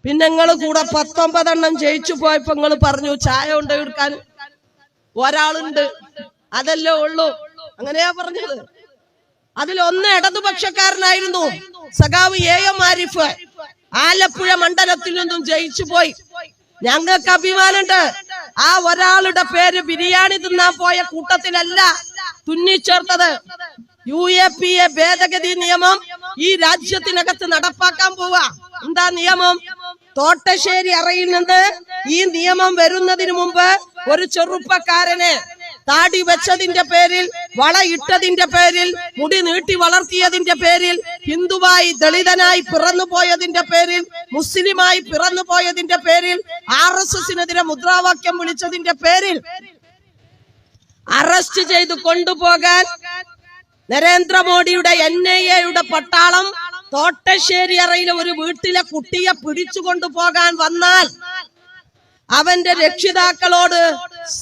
പിന്നെ നിങ്ങള് കൂടെ 19 എണ്ണം ജയിച്ചു പോയപ്പോ നിങ്ങള് പറഞ്ഞു ചായ കൊണ്ട് എടുക്കാൻ ഒരാളുണ്ട്, അതല്ലേ ഉള്ളൂ, അങ്ങനെയാ പറഞ്ഞത്. അതിലൊന്ന് ഇടതുപക്ഷക്കാരനായിരുന്നു, സഖാവ് AM ആരിഫ്. ആലപ്പുഴ മണ്ഡലത്തിൽ നിന്നും ജയിച്ചു പോയി. ഞങ്ങൾക്ക് അഭിമാനമുണ്ട്. ആ ഒരാളുടെ പേര് ബിരിയാണി തിന്നാൻ പോയ കൂട്ടത്തിലല്ല തുന്നിച്ചേർത്തത്. UAPA ഭേദഗതി നിയമം ഈ രാജ്യത്തിനകത്ത് നടപ്പാക്കാൻ പോവാ. എന്താ നിയമം? തോട്ടശ്ശേരി അറയിൽ നിന്ന് ഈ നിയമം വരുന്നതിന് മുമ്പ് ഒരു ചെറുപ്പക്കാരനെ താടി വെച്ചതിന്റെ പേരിൽ, വളയിട്ടതിന്റെ പേരിൽ, മുടി നീട്ടി വളർത്തിയതിന്റെ പേരിൽ, ഹിന്ദുവായി ദളിതനായി പിറന്നുപോയതിന്റെ പേരിൽ, മുസ്ലിമായി പിറന്നുപോയതിന്റെ പേരിൽ, RSSനെതിരെ മുദ്രാവാക്യം വിളിച്ചതിന്റെ പേരിൽ അറസ്റ്റ് ചെയ്ത് കൊണ്ടുപോകാൻ നരേന്ദ്രമോദിയുടെ NIA പട്ടാളം തോട്ടശ്ശേരി അറയിലെ ഒരു വീട്ടിലെ കുട്ടിയെ പിടിച്ചുകൊണ്ടു പോകാൻ വന്നാൽ അവന്റെ രക്ഷിതാക്കളോട്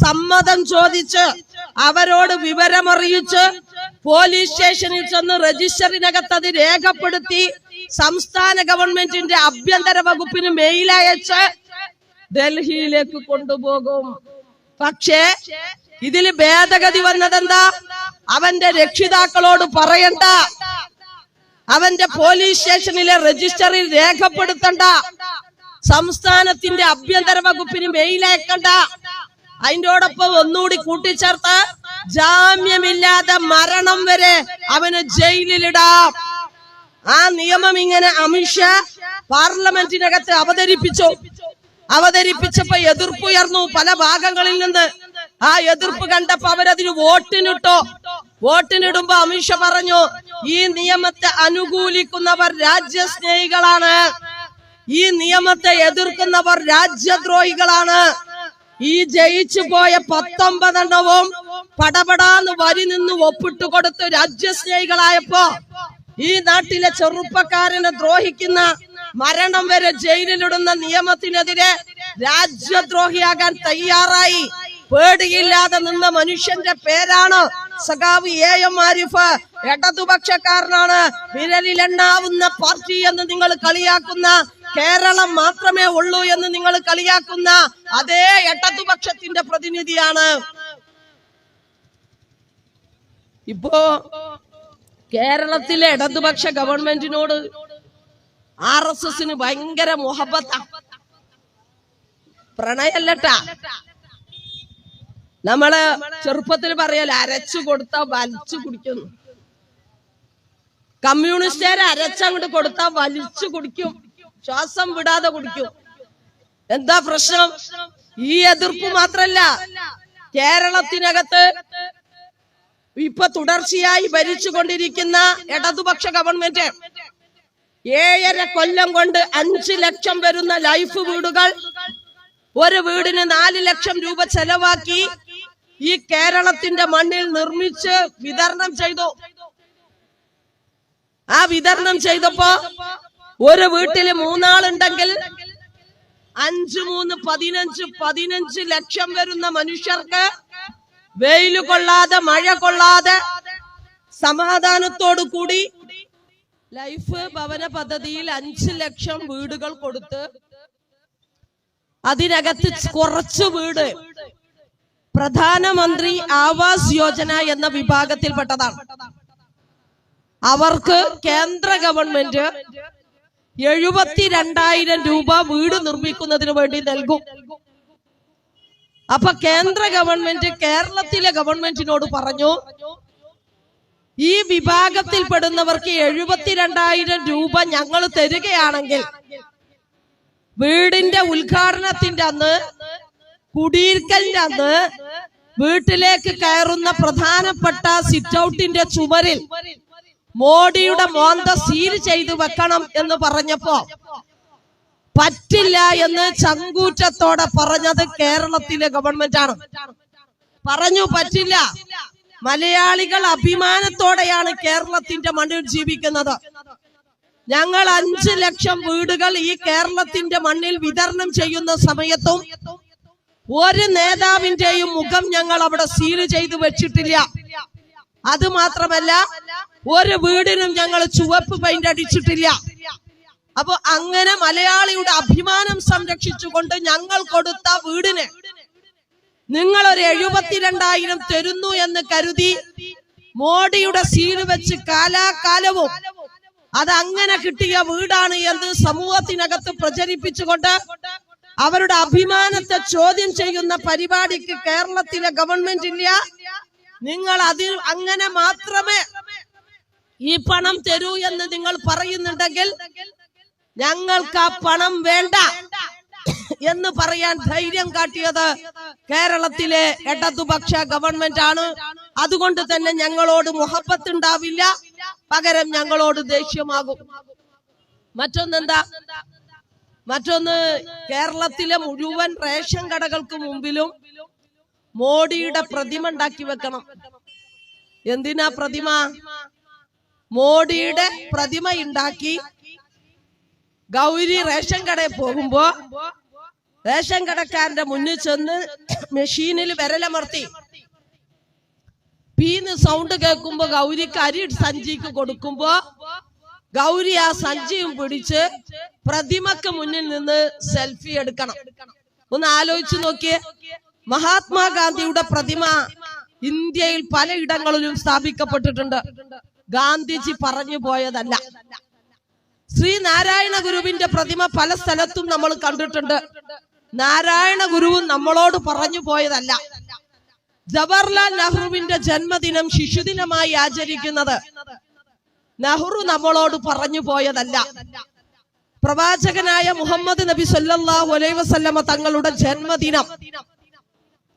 സമ്മതം ചോദിച്ച് അവരോട് വിവരമറിയിച്ച് പോലീസ് സ്റ്റേഷനിൽ ചെന്ന് രജിസ്റ്ററിനകത്ത് അത് രേഖപ്പെടുത്തി സംസ്ഥാന ഗവൺമെന്റിന്റെ ആഭ്യന്തര വകുപ്പിന് മെയിൽ അയച്ച് ഡൽഹിയിലേക്ക് കൊണ്ടുപോകും. പക്ഷേ ഇതില് ഭേദഗതി വന്നതെന്താ? അവന്റെ രക്ഷിതാക്കളോട് പറയണ്ട, അവന്റെ പോലീസ് സ്റ്റേഷനിലെ രജിസ്റ്ററിൽ രേഖപ്പെടുത്തണ്ട, സംസ്ഥാനത്തിന്റെ ആഭ്യന്തര വകുപ്പിന് മെയിൽ അയക്കണ്ട. അതിനോടൊപ്പം ഒന്നുകൂടി കൂട്ടിച്ചേർത്ത് ജാമ്യമില്ലാതെ മരണം വരെ അവന് ജയിലിലിടാം. ആ നിയമം ഇങ്ങനെ അമിത്ഷാ പാർലമെന്റിനകത്ത് അവതരിപ്പിച്ചപ്പോ എതിർപ്പുയർന്നു പല ഭാഗങ്ങളിൽ നിന്ന്. ആ എതിർപ്പ് കണ്ടപ്പോ അവരതിന് വോട്ടിനിടുമ്പോ അമിത്ഷാ പറഞ്ഞു, ഈ നിയമത്തെ അനുകൂലിക്കുന്നവർ രാജ്യസ്നേഹികളാണ്, ഈ നിയമത്തെ എതിർക്കുന്നവർ രാജ്യദ്രോഹികളാണ്. ഈ ജയിച്ചു പോയ 19 എണ്ണവും പടപടാന്ന് വരി നിന്ന് ഒപ്പിട്ട് കൊടുത്ത് രാജ്യസ്നേഹികളായപ്പോ ഈ നാട്ടിലെ ചെറുപ്പക്കാരനെ ദ്രോഹിക്കുന്ന, മരണം വരെ ജയിലിലിടുന്ന നിയമത്തിനെതിരെ രാജ്യദ്രോഹിയാകാൻ തയ്യാറായി പേടിയില്ലാതെ നിന്ന മനുഷ്യന്റെ പേരാണ് സഖാവ് AM ആരിഫ്. ഇടതുപക്ഷക്കാരനാണ്, വിരലിലെണ്ണാവുന്ന പാർട്ടി എന്ന് നിങ്ങൾ കളിയാക്കുന്ന, കേരളം മാത്രമേ ഉള്ളൂ എന്ന് നിങ്ങൾ കളിയാക്കുന്ന അതേ ഇടതുപക്ഷത്തിന്റെ പ്രതിനിധിയാണ്. ഇപ്പോ കേരളത്തിലെ ഇടതുപക്ഷ ഗവൺമെന്റിനോട് RSSന് ഭയങ്കര മുഹബത്താ, പ്രണയല്ലട്ടാ. നമ്മള് ചെറുപ്പത്തിൽ പറയല, അരച്ചു കൊടുത്താ വലിച്ചു കുടിക്കുന്നു. കമ്മ്യൂണിസ്റ്റുകാരെ അരച്ചങ്ങോട്ട് കൊടുത്താ വലിച്ചു കുടിക്കും, ശ്വാസം വിടാതെ കുടിക്കും. എന്താ പ്രശ്നം? ഈ എതിർപ്പ് മാത്രല്ല, കേരളത്തിനകത്ത് ഇപ്പൊ തുടർച്ചയായി ഭരിച്ചുകൊണ്ടിരിക്കുന്ന ഇടതുപക്ഷ ഗവൺമെന്റ് 7.5 കൊല്ലം കൊണ്ട് 5 ലക്ഷം വരുന്ന ലൈഫ് വീടുകൾ, ഒരു വീടിന് 4 ലക്ഷം രൂപ ചെലവാക്കി ഈ കേരളത്തിന്റെ മണ്ണിൽ നിർമ്മിച്ച് വിതരണം ചെയ്തു. ആ വിതരണം ചെയ്തപ്പോ ഒരു വീട്ടില് 3 ആളുണ്ടെങ്കിൽ 5 3 15 ലക്ഷം വരുന്ന മനുഷ്യർക്ക് വെയില് കൊള്ളാതെ മഴ കൊള്ളാതെ സമാധാനത്തോടു കൂടി ലൈഫ് ഭവന പദ്ധതിയിൽ 5 ലക്ഷം വീടുകൾ കൊടുത്ത് അതിനകത്ത് കുറച്ചു വീട് പ്രധാനമന്ത്രി ആവാസ് യോജന എന്ന വിഭാഗത്തിൽപ്പെട്ടതാണ്. അവർക്ക് കേന്ദ്ര ഗവൺമെന്റ് 72,000 രൂപ വീട് നിർമ്മിക്കുന്നതിന് വേണ്ടി നൽകും. അപ്പൊ കേന്ദ്ര ഗവൺമെന്റ് കേരളത്തിലെ ഗവൺമെന്റിനോട് പറഞ്ഞു, ഈ വിഭാഗത്തിൽപ്പെടുന്നവർക്ക് 72,000 രൂപ ഞങ്ങൾ തരികയാണെങ്കിൽ വീടിന്റെ ഉദ്ഘാടനത്തിന്റെ അന്ന്, കുടിയിരിക്കലിന്റെ അന്ന് വീട്ടിലേക്ക് കയറുന്ന പ്രധാനപ്പെട്ട സിറ്റ് ഔട്ടിന്റെ ചുമരിൽ മോഡിയുടെ മോന്ത സീൽ ചെയ്തു വെക്കണം എന്ന് പറഞ്ഞപ്പോ പറ്റില്ല എന്ന് ചങ്കൂറ്റത്തോടെ പറഞ്ഞത് കേരളത്തിലെ ഗവൺമെന്റ് ആണ്. പറഞ്ഞു പറ്റില്ല. മലയാളികൾ അഭിമാനത്തോടെയാണ് കേരളത്തിന്റെ മണ്ണിൽ ജീവിക്കുന്നത്. ഞങ്ങൾ 5 ലക്ഷം വീടുകൾ ഈ കേരളത്തിന്റെ മണ്ണിൽ വിതരണം ചെയ്യുന്ന സമയത്തും ഒരു നേതാവിന്റെയും മുഖം ഞങ്ങൾ അവിടെ സീൽ ചെയ്തു വെച്ചിട്ടില്ല. അത് മാത്രമല്ല, ഒരു വീടിനും ഞങ്ങൾ ചുവപ്പ് പെയിന്റ് അടിച്ചിട്ടില്ല. അപ്പൊ അങ്ങനെ മലയാളിയുടെ അഭിമാനം സംരക്ഷിച്ചുകൊണ്ട് ഞങ്ങൾ കൊടുത്ത വീടിന് നിങ്ങൾ ഒരു 72,000 തരുന്നു എന്ന് കരുതി മോഡിയുടെ സീല് വെച്ച് കാലാകാലവും അതങ്ങനെ കിട്ടിയ വീടാണ് എന്ന് സമൂഹത്തിനകത്ത് പ്രചരിപ്പിച്ചുകൊണ്ട് അവരുടെ അഭിമാനത്തെ ചോദ്യം ചെയ്യുന്ന പരിപാടിക്ക് കേരളത്തിലെ ഗവൺമെന്റ് ഇല്ല. നിങ്ങൾ അതിൽ അങ്ങനെ മാത്രമേ ഈ പണം തരൂ എന്ന് നിങ്ങൾ പറയുന്നുണ്ടെങ്കിൽ ഞങ്ങൾക്ക് ആ പണം വേണ്ട എന്ന് പറയാൻ ധൈര്യം കാട്ടിയത് കേരളത്തിലെ ഇടതുപക്ഷ ഗവൺമെന്റ് ആണ്. അതുകൊണ്ട് തന്നെ ഞങ്ങളോട് മുഹബത്ത് ഉണ്ടാവില്ല, പകരം ഞങ്ങളോട് ദേഷ്യമാകും. മറ്റൊന്ന് കേരളത്തിലെ മുഴുവൻ റേഷൻ കടകൾക്ക് മുമ്പിലും മോഡിയുടെ പ്രതിമ ഉണ്ടാക്കി വെക്കണം. എന്തിനാ പ്രതിമ? മോഡിയുടെ പ്രതിമ ഉണ്ടാക്കി ഗൗരി റേഷൻ കടയിൽ പോകുമ്പോ റേഷൻ കടക്കാരന്റെ മുന്നിൽ ചെന്ന് മെഷീനിൽ വിരലമർത്തി പീന്ന് സൗണ്ട് കേൾക്കുമ്പോ ഗൗരിക്ക് അരി സഞ്ചിക്ക് കൊടുക്കുമ്പോ ഗൗരി ആ സഞ്ചിയും പിടിച്ച് പ്രതിമക്ക് മുന്നിൽ നിന്ന് സെൽഫി എടുക്കണം. ഒന്ന് ആലോചിച്ചു നോക്കിയേ. മഹാത്മാഗാന്ധിയുടെ പ്രതിമ ഇന്ത്യയിൽ പലയിടങ്ങളിലും സ്ഥാപിക്കപ്പെട്ടിട്ടുണ്ട്. ഗാന്ധിജി പറഞ്ഞു പോയതല്ല. ശ്രീനാരായണ ഗുരുവിന്റെ പ്രതിമ പല സ്ഥലത്തും നമ്മൾ കണ്ടിട്ടുണ്ട്. നാരായണ ഗുരുവും നമ്മളോട് പറഞ്ഞു പോയതല്ല. ജവഹർലാൽ നെഹ്റുവിന്റെ ജന്മദിനം ശിശുദിനമായി ആചരിക്കുന്നത് നെഹ്റു നമ്മളോട് പറഞ്ഞു പോയതല്ല. പ്രവാചകനായ മുഹമ്മദ് നബി സല്ലല്ലാഹു അലൈഹി വസല്ലമ തങ്ങളുടെ ജന്മദിനം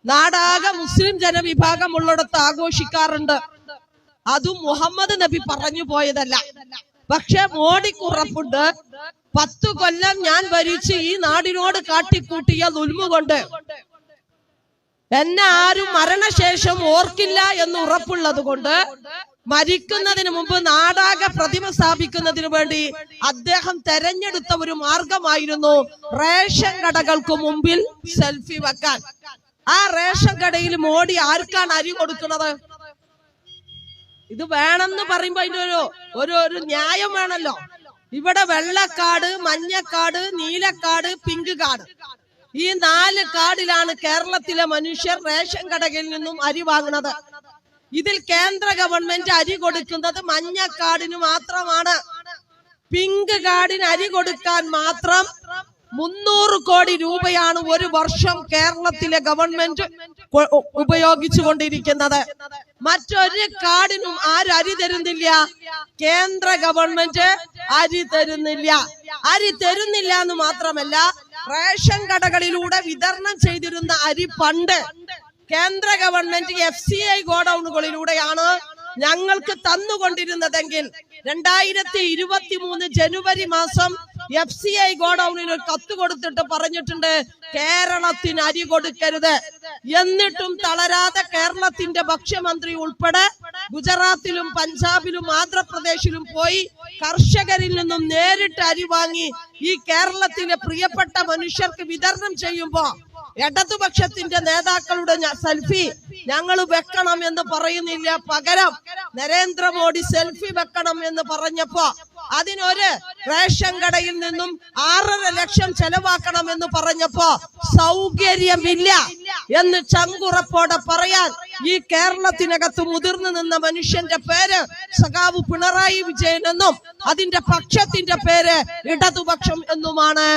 നാടാകെ മുസ്ലിം ജനവിഭാഗം ഉള്ളിടത്ത് ആഘോഷിക്കാറുണ്ട്. അതും മുഹമ്മദ് നബി പറഞ്ഞു പോയതല്ല. പക്ഷെ മോഡിക്ക് ഉറപ്പുണ്ട്, 10 കൊല്ലം ഞാൻ ഭരിച്ച് ഈ നാടിനോട് കാട്ടിക്കൂട്ടിയ ദുൽമ കൊണ്ട് എന്നെ ആരും മരണശേഷം ഓർക്കില്ല എന്ന് ഉറപ്പുള്ളത് കൊണ്ട് മരിക്കുന്നതിന് മുമ്പ് നാടാകെ പ്രതിമ സ്ഥാപിക്കുന്നതിന് വേണ്ടി അദ്ദേഹം തെരഞ്ഞെടുത്ത ഒരു മാർഗമായിരുന്നു റേഷൻ കടകൾക്ക് മുമ്പിൽ സെൽഫി വെക്കാൻ. ആ റേഷൻ കടയിൽ മോഡി ആർക്കാണ് അരി കൊടുക്കുന്നത്? ഇത് വേണമെന്ന് പറയുമ്പോ അതിന്റെ ഒരു ന്യായം വേണല്ലോ. ഇവിടെ വെള്ളക്കാട്, മഞ്ഞക്കാട്, നീലക്കാട്, പിങ്ക് കാർഡ്, ഈ 4 കാർഡിലാണ് കേരളത്തിലെ മനുഷ്യർ റേഷൻ കടകളിൽ നിന്നും അരി വാങ്ങുന്നത്. ഇതിൽ കേന്ദ്ര ഗവൺമെന്റ് അരി കൊടുക്കുന്നത് മഞ്ഞക്കാടിന് മാത്രമാണ്. പിങ്ക് കാർഡിന് അരി കൊടുക്കാൻ മാത്രം 300 കോടി രൂപയാണ് ഒരു വർഷം കേരളത്തിലെ ഗവൺമെന്റ് ഉപയോഗിച്ചുകൊണ്ടിരിക്കുന്നത്. മറ്റൊരു കാർഡിനും ആരും അരി തരുന്നില്ല. കേന്ദ്ര ഗവൺമെന്റ് അരി തരുന്നില്ല. അരി തരുന്നില്ല എന്ന് മാത്രമല്ല, റേഷൻ കടകളിലൂടെ വിതരണം ചെയ്തിരുന്ന അരി പണ്ട് കേന്ദ്ര ഗവൺമെന്റ് FCI ഗോഡൌണുകളിലൂടെയാണ് ഞങ്ങൾക്ക് തന്നുകൊണ്ടിരുന്നതെങ്കിൽ 2023 ജനുവരി മാസം FCI ഗോഡൌണിന് കത്ത് കൊടുത്തിട്ട് പറഞ്ഞിട്ടുണ്ട് കേരളത്തിന് അരി കൊടുക്കരുത്. എന്നിട്ടും തളരാതെ കേരളത്തിന്റെ ഭക്ഷ്യമന്ത്രി ഉൾപ്പെടെ ഗുജറാത്തിലും പഞ്ചാബിലും ആന്ധ്രാപ്രദേശിലും പോയി കർഷകരിൽ നിന്നും നേരിട്ട് അരി വാങ്ങി ഈ കേരളത്തിലെ പ്രിയപ്പെട്ട മനുഷ്യർക്ക് വിതരണം ചെയ്യുമ്പോ ഇടതുപക്ഷത്തിന്റെ നേതാക്കളുടെ സെൽഫി ഞങ്ങൾ വെക്കണം എന്ന് പറയുന്നില്ല. പകരം നരേന്ദ്രമോദി സെൽഫി വെക്കണം എന്ന് പറഞ്ഞപ്പോ അതിനൊരു റേഷൻ കടയിൽ നിന്നും 6.5 ലക്ഷം ചെലവാക്കണം എന്ന് പറഞ്ഞപ്പോ സൗകര്യമില്ല എന്ന് ചങ്കുറപ്പോടെ പറയാൻ ഈ കേരളത്തിനകത്ത് മുതിർന്നു നിന്ന മനുഷ്യന്റെ പേര് സഖാവ് പിണറായി വിജയൻ എന്നും അതിന്റെ പക്ഷത്തിന്റെ പേര് ഇടതുപക്ഷം എന്നുമാണ്.